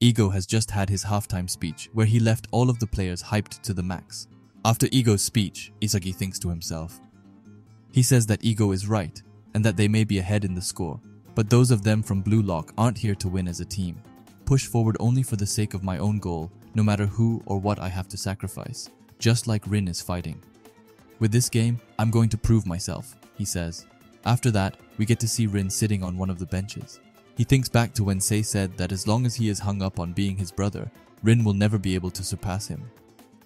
Ego has just had his halftime speech where he left all of the players hyped to the max. After Ego's speech, Isagi thinks to himself. He says that Ego is right and that they may be ahead in the score, but those of them from bluelock aren't here to win as a team. Push forward only for the sake of my own goal, no matter who or what I have to sacrifice, just like Rin is fighting. With this game, I'm going to prove myself, he says. After that, we get to see Rin sitting on one of the benches. He thinks back to when Sae said that as long as he is hung up on being his brother, Rin will never be able to surpass him.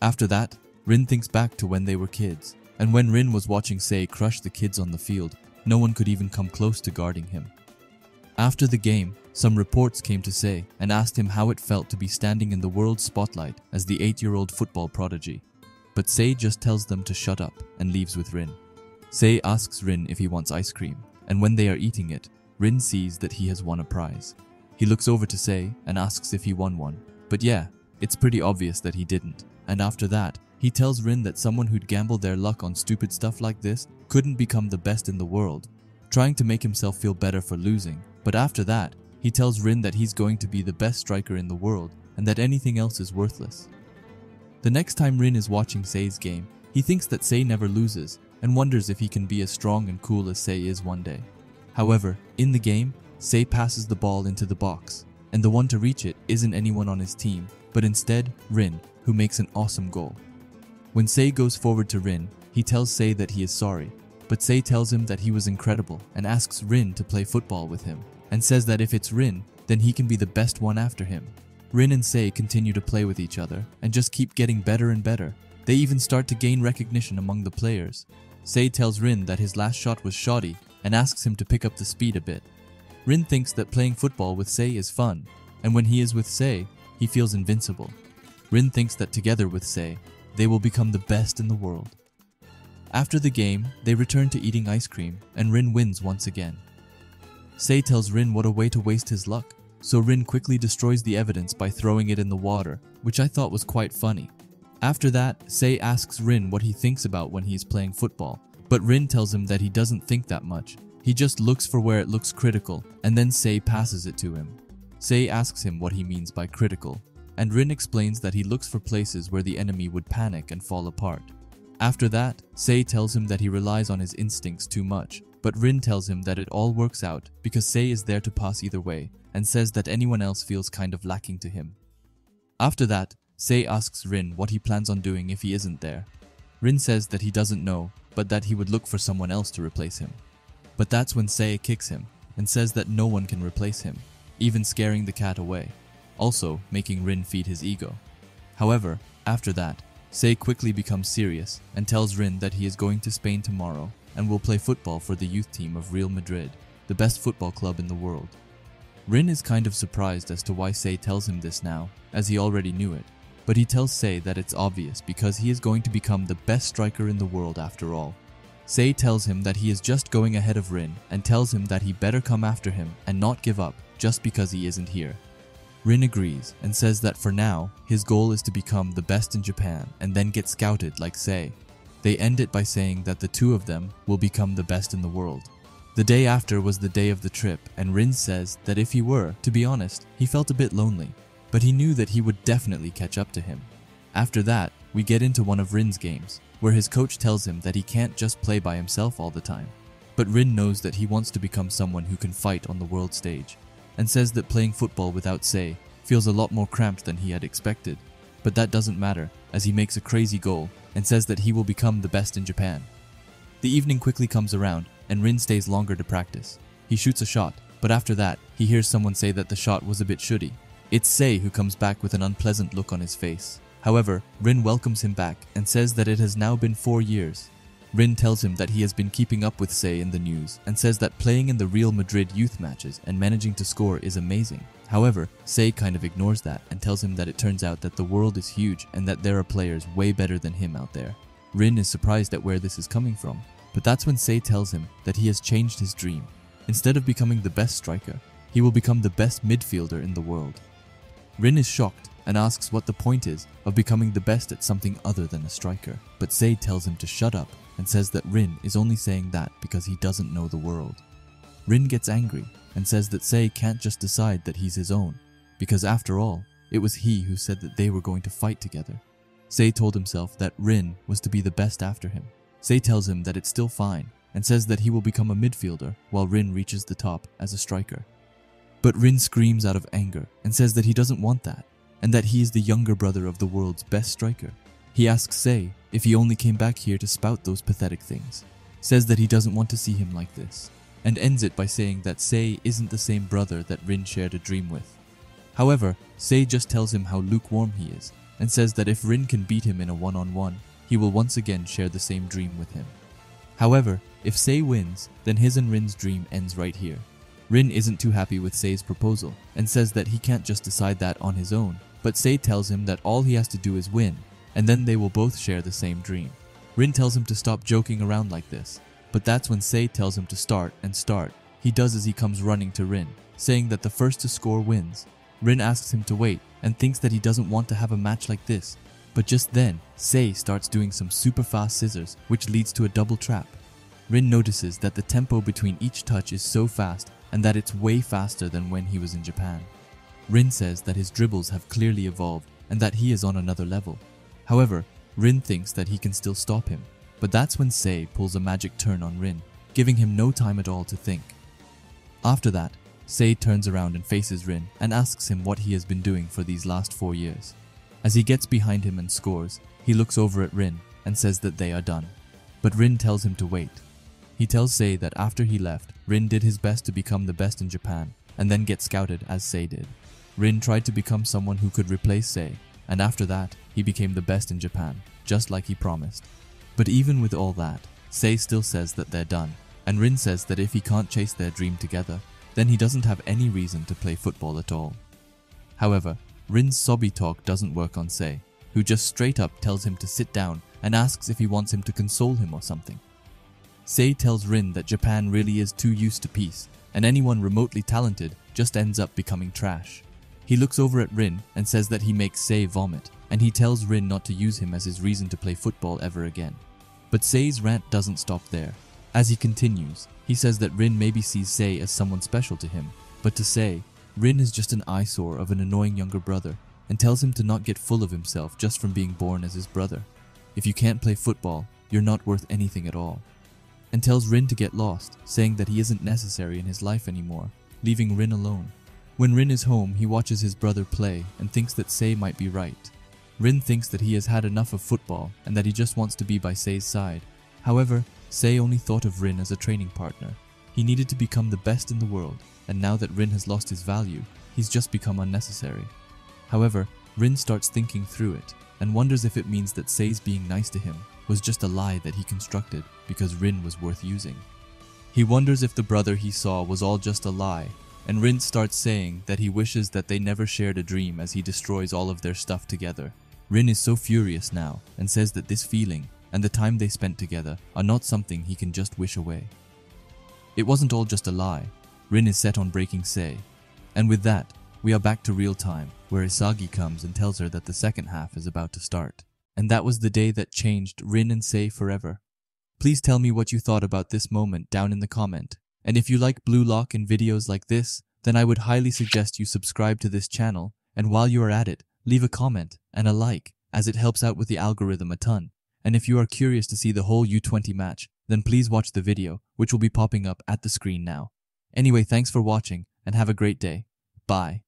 After that, Rin thinks back to when they were kids, and when Rin was watching Sae crush the kids on the field, no one could even come close to guarding him. After the game, some reports came to Sae and asked him how it felt to be standing in the world spotlight as the 8-year-old football prodigy. But Sae just tells them to shut up and leaves with Rin. Sae asks Rin if he wants ice cream, and when they are eating it, Rin sees that he has won a prize. He looks over to Sae and asks if he won one, but yeah, it's pretty obvious that he didn't. And after that, he tells Rin that someone who'd gamble their luck on stupid stuff like this couldn't become the best in the world, trying to make himself feel better for losing. But after that, he tells Rin that he's going to be the best striker in the world and that anything else is worthless. The next time Rin is watching Sae's game, he thinks that Sae never loses and wonders if he can be as strong and cool as Sae is one day. However, in the game, Sae passes the ball into the box, and the one to reach it isn't anyone on his team, but instead Rin, who makes an awesome goal. When Sae goes forward to Rin, he tells Sae that he is sorry, but Sae tells him that he was incredible and asks Rin to play football with him, and says that if it's Rin, then he can be the best one after him. Rin and Sae continue to play with each other and just keep getting better and better. They even start to gain recognition among the players. Sae tells Rin that his last shot was shoddy and asks him to pick up the speed a bit. Rin thinks that playing football with Sae is fun, and when he is with Sae, he feels invincible. Rin thinks that together with Sae, they will become the best in the world. After the game, they return to eating ice cream, and Rin wins once again. Sae tells Rin what a way to waste his luck, so Rin quickly destroys the evidence by throwing it in the water, which I thought was quite funny. After that, Sae asks Rin what he thinks about when he is playing football, but Rin tells him that he doesn't think that much. He just looks for where it looks critical, and then Sae passes it to him. Sae asks him what he means by critical, and Rin explains that he looks for places where the enemy would panic and fall apart. After that, Sae tells him that he relies on his instincts too much, but Rin tells him that it all works out because Sae is there to pass either way, and says that anyone else feels kind of lacking to him. After that, Sae asks Rin what he plans on doing if he isn't there. Rin says that he doesn't know, but that he would look for someone else to replace him. But that's when Sae kicks him and says that no one can replace him, even scaring the cat away, also making Rin feed his ego. However, after that, Sae quickly becomes serious and tells Rin that he is going to Spain tomorrow and will play football for the youth team of Real Madrid, the best football club in the world. Rin is kind of surprised as to why Sae tells him this now, as he already knew it, but he tells Sae that it's obvious because he is going to become the best striker in the world after all. Sae tells him that he is just going ahead of Rin and tells him that he better come after him and not give up just because he isn't here. Rin agrees and says that for now, his goal is to become the best in Japan and then get scouted like Sae. They end it by saying that the two of them will become the best in the world. The day after was the day of the trip, and Rin says that if he were, to be honest, he felt a bit lonely, but he knew that he would definitely catch up to him. After that, we get into one of Rin's games, where his coach tells him that he can't just play by himself all the time. But Rin knows that he wants to become someone who can fight on the world stage, and says that playing football without Sae feels a lot more cramped than he had expected. But that doesn't matter, as he makes a crazy goal and says that he will become the best in Japan. The evening quickly comes around, and Rin stays longer to practice. He shoots a shot, but after that, he hears someone say that the shot was a bit shooty. It's Sae who comes back with an unpleasant look on his face. However, Rin welcomes him back and says that it has now been 4 years. Rin tells him that he has been keeping up with Sae in the news and says that playing in the Real Madrid youth matches and managing to score is amazing. However, Sae kind of ignores that and tells him that it turns out that the world is huge and that there are players way better than him out there. Rin is surprised at where this is coming from, but that's when Sae tells him that he has changed his dream. Instead of becoming the best striker, he will become the best midfielder in the world. Rin is shocked and asks what the point is of becoming the best at something other than a striker, but Sae tells him to shut up and says that Rin is only saying that because he doesn't know the world. Rin gets angry and says that Sae can't just decide that he's his own. because after all, it was he who said that they were going to fight together. Sae told himself that Rin was to be the best after him. Sae tells him that it's still fine and says that he will become a midfielder while Rin reaches the top as a striker. But Rin screams out of anger and says that he doesn't want that and that he is the younger brother of the world's best striker. He asks Sae if he only came back here to spout those pathetic things, says that he doesn't want to see him like this, and ends it by saying that Sae isn't the same brother that Rin shared a dream with. However, Sae just tells him how lukewarm he is and says that if Rin can beat him in a one-on-one, he will once again share the same dream with him. However, if Sae wins, then his and Rin's dream ends right here. Rin isn't too happy with Sae's proposal and says that he can't just decide that on his own, but Sae tells him that all he has to do is win, and then they will both share the same dream. Rin tells him to stop joking around like this, but that's when Sae tells him to start. He does as he comes running to Rin, saying that the first to score wins. Rin asks him to wait and thinks that he doesn't want to have a match like this, but just then, Sae starts doing some super fast scissors, which leads to a double trap. Rin notices that the tempo between each touch is so fast and that it's way faster than when he was in Japan. Rin says that his dribbles have clearly evolved and that he is on another level. However, Rin thinks that he can still stop him, but that's when Sae pulls a magic turn on Rin, giving him no time at all to think. After that, Sae turns around and faces Rin and asks him what he has been doing for these last 4 years. As he gets behind him and scores, he looks over at Rin and says that they are done. But Rin tells him to wait. He tells Sae that after he left, Rin did his best to become the best in Japan and then get scouted as Sae did. Rin tried to become someone who could replace Sae, and after that, he became the best in Japan, just like he promised. But even with all that, Sae still says that they're done, and Rin says that if he can't chase their dream together, then he doesn't have any reason to play football at all. However, Rin's sobby talk doesn't work on Sae, who just straight up tells him to sit down and asks if he wants him to console him or something. Sae tells Rin that Japan really is too used to peace, and anyone remotely talented just ends up becoming trash. He looks over at Rin and says that he makes Sae vomit, and he tells Rin not to use him as his reason to play football ever again. But Sae's rant doesn't stop there. As he continues, he says that Rin maybe sees Sae as someone special to him, but to Sae, Rin is just an eyesore of an annoying younger brother, and tells him to not get full of himself just from being born as his brother. If you can't play football, you're not worth anything at all. And tells Rin to get lost, saying that he isn't necessary in his life anymore, leaving Rin alone. When Rin is home, he watches his brother play and thinks that Sae might be right. Rin thinks that he has had enough of football and that he just wants to be by Sae's side. However, Sae only thought of Rin as a training partner. He needed to become the best in the world, and now that Rin has lost his value, he's just become unnecessary. However, Rin starts thinking through it and wonders if it means that Sae's being nice to him was just a lie that he constructed because Rin was worth using. He wonders if the brother he saw was all just a lie, and Rin starts saying that he wishes that they never shared a dream as he destroys all of their stuff together. Rin is so furious now and says that this feeling and the time they spent together are not something he can just wish away. It wasn't all just a lie. Rin is set on breaking Sae. And with that, we are back to real time, where Isagi comes and tells her that the second half is about to start. And that was the day that changed Rin and Sae forever. Please tell me what you thought about this moment down in the comment. And if you like bluelock and videos like this, then I would highly suggest you subscribe to this channel, and while you are at it, leave a comment and a like, as it helps out with the algorithm a ton. And if you are curious to see the whole U20 match, then please watch the video, which will be popping up at the screen now. Anyway, thanks for watching, and have a great day. Bye.